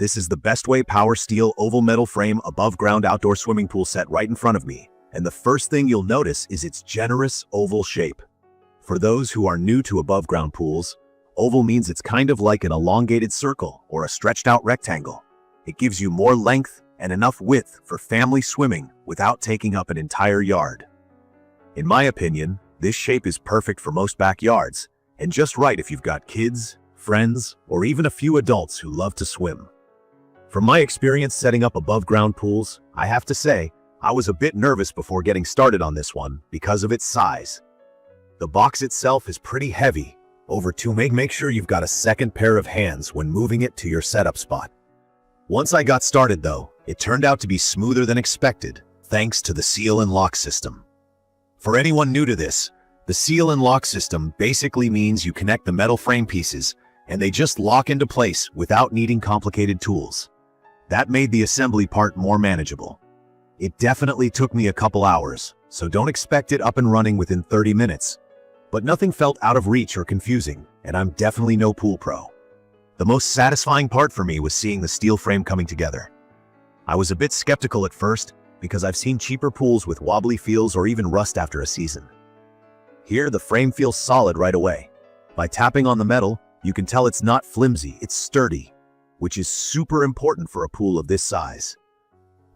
This is the Bestway Power Steel Oval Metal Frame Above Ground Outdoor Swimming Pool set right in front of me, and the first thing you'll notice is its generous oval shape. For those who are new to above ground pools, oval means it's kind of like an elongated circle or a stretched out rectangle. It gives you more length and enough width for family swimming without taking up an entire yard. In my opinion, this shape is perfect for most backyards, and just right if you've got kids, friends, or even a few adults who love to swim. From my experience setting up above ground pools, I have to say, I was a bit nervous before getting started on this one because of its size. The box itself is pretty heavy, over 2 make sure you've got a second pair of hands when moving it to your setup spot. Once I got started though, it turned out to be smoother than expected, thanks to the seal and lock system. For anyone new to this, the seal and lock system basically means you connect the metal frame pieces and they just lock into place without needing complicated tools. That made the assembly part more manageable. It definitely took me a couple hours, so don't expect it up and running within 30 minutes. But nothing felt out of reach or confusing, and I'm definitely no pool pro. The most satisfying part for me was seeing the steel frame coming together. I was a bit skeptical at first because I've seen cheaper pools with wobbly feels or even rust after a season. Here, the frame feels solid right away. By tapping on the metal, you can tell it's not flimsy, it's sturdy, which is super important for a pool of this size.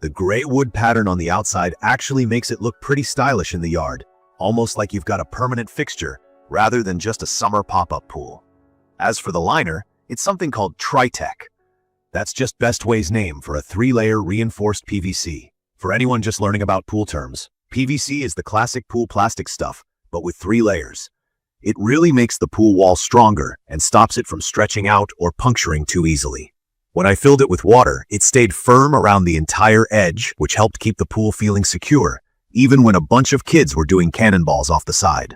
The gray wood pattern on the outside actually makes it look pretty stylish in the yard, almost like you've got a permanent fixture rather than just a summer pop-up pool. As for the liner, it's something called TriTech. That's just Bestway's name for a 3-layer reinforced PVC. For anyone just learning about pool terms, PVC is the classic pool plastic stuff, but with 3 layers. It really makes the pool wall stronger and stops it from stretching out or puncturing too easily. When I filled it with water, it stayed firm around the entire edge, which helped keep the pool feeling secure, even when a bunch of kids were doing cannonballs off the side.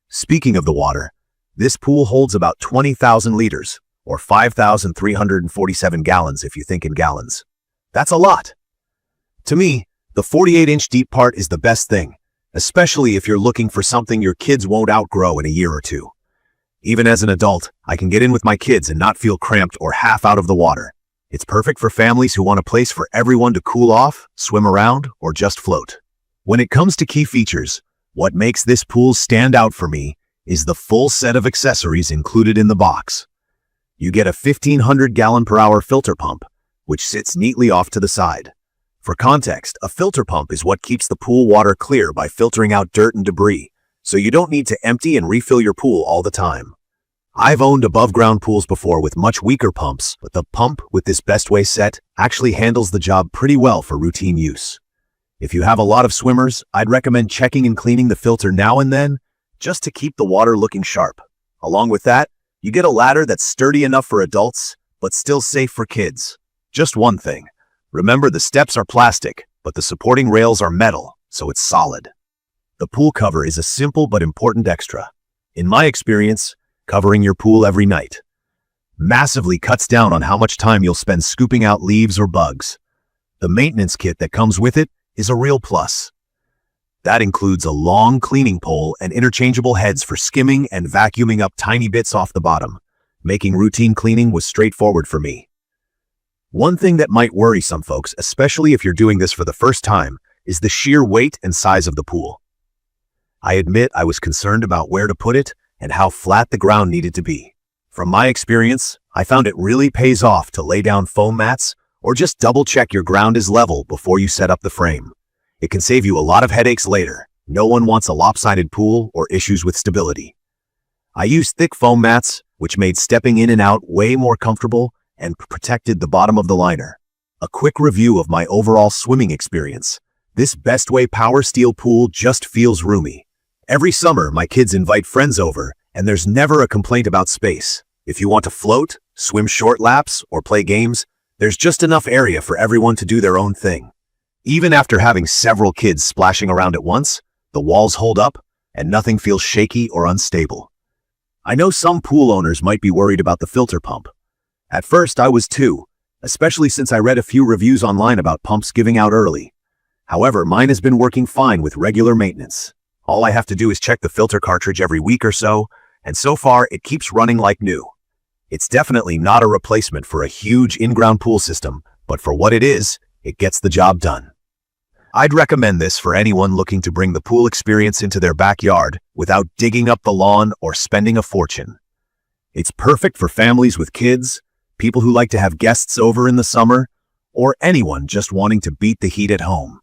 Speaking of the water, this pool holds about 20,000 liters, or 5,347 gallons if you think in gallons. That's a lot. To me, the 48-inch deep part is the best thing, especially if you're looking for something your kids won't outgrow in a year or two. Even as an adult, I can get in with my kids and not feel cramped or half out of the water. It's perfect for families who want a place for everyone to cool off, swim around, or just float. When it comes to key features, what makes this pool stand out for me is the full set of accessories included in the box. You get a 1,500 gallon per hour filter pump, which sits neatly off to the side. For context, a filter pump is what keeps the pool water clear by filtering out dirt and debris, so you don't need to empty and refill your pool all the time. I've owned above-ground pools before with much weaker pumps, but the pump with this Bestway set actually handles the job pretty well for routine use. If you have a lot of swimmers, I'd recommend checking and cleaning the filter now and then, just to keep the water looking sharp. Along with that, you get a ladder that's sturdy enough for adults, but still safe for kids. Just one thing. Remember, the steps are plastic, but the supporting rails are metal, so it's solid. The pool cover is a simple but important extra. In my experience, covering your pool every night massively cuts down on how much time you'll spend scooping out leaves or bugs. The maintenance kit that comes with it is a real plus. That includes a long cleaning pole and interchangeable heads for skimming and vacuuming up tiny bits off the bottom. Making routine cleaning was straightforward for me. One thing that might worry some folks, especially if you're doing this for the first time, is the sheer weight and size of the pool. I admit I was concerned about where to put it and how flat the ground needed to be. From my experience, I found it really pays off to lay down foam mats or just double-check your ground is level before you set up the frame. It can save you a lot of headaches later. No one wants a lopsided pool or issues with stability. I used thick foam mats, which made stepping in and out way more comfortable and protected the bottom of the liner. A quick review of my overall swimming experience. This Bestway Power Steel pool just feels roomy. Every summer, my kids invite friends over, and there's never a complaint about space. If you want to float, swim short laps, or play games, there's just enough area for everyone to do their own thing. Even after having several kids splashing around at once, the walls hold up, and nothing feels shaky or unstable. I know some pool owners might be worried about the filter pump. At first, I was too, especially since I read a few reviews online about pumps giving out early. However, mine has been working fine with regular maintenance. All I have to do is check the filter cartridge every week or so, and so far it keeps running like new. It's definitely not a replacement for a huge in-ground pool system, but for what it is, it gets the job done. I'd recommend this for anyone looking to bring the pool experience into their backyard without digging up the lawn or spending a fortune. It's perfect for families with kids, people who like to have guests over in the summer, or anyone just wanting to beat the heat at home.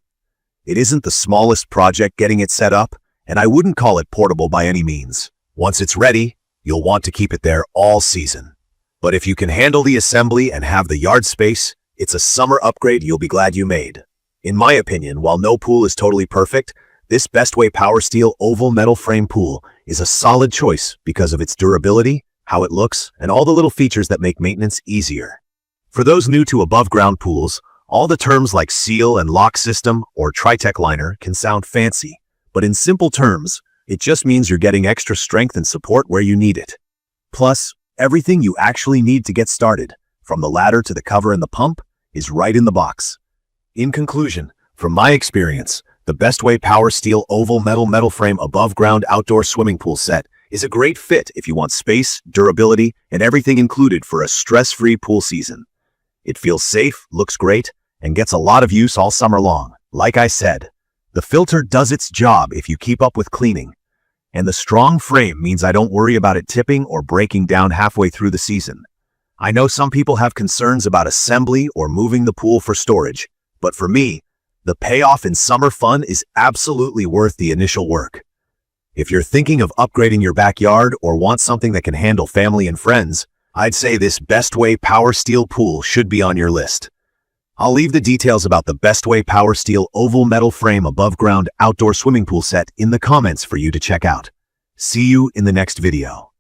It isn't the smallest project getting it set up, and I wouldn't call it portable by any means. Once it's ready, you'll want to keep it there all season. But if you can handle the assembly and have the yard space, it's a summer upgrade you'll be glad you made. In my opinion, while no pool is totally perfect, this Bestway Power Steel oval metal frame pool is a solid choice because of its durability, how it looks, and all the little features that make maintenance easier. For those new to above-ground pools, all the terms like seal and lock system or TriTech liner can sound fancy, but in simple terms, it just means you're getting extra strength and support where you need it. Plus, everything you actually need to get started, from the ladder to the cover and the pump, is right in the box. In conclusion, from my experience, the Bestway Power Steel oval metal frame above-ground outdoor swimming pool set is a great fit if you want space, durability, and everything included for a stress-free pool season. It feels safe, looks great, and gets a lot of use all summer long. Like I said, the filter does its job if you keep up with cleaning, and the strong frame means I don't worry about it tipping or breaking down halfway through the season. I know some people have concerns about assembly or moving the pool for storage, but for me, the payoff in summer fun is absolutely worth the initial work. If you're thinking of upgrading your backyard or want something that can handle family and friends, I'd say this Bestway Power Steel pool should be on your list. I'll leave the details about the Bestway Power Steel oval metal frame above-ground outdoor swimming pool set in the comments for you to check out. See you in the next video.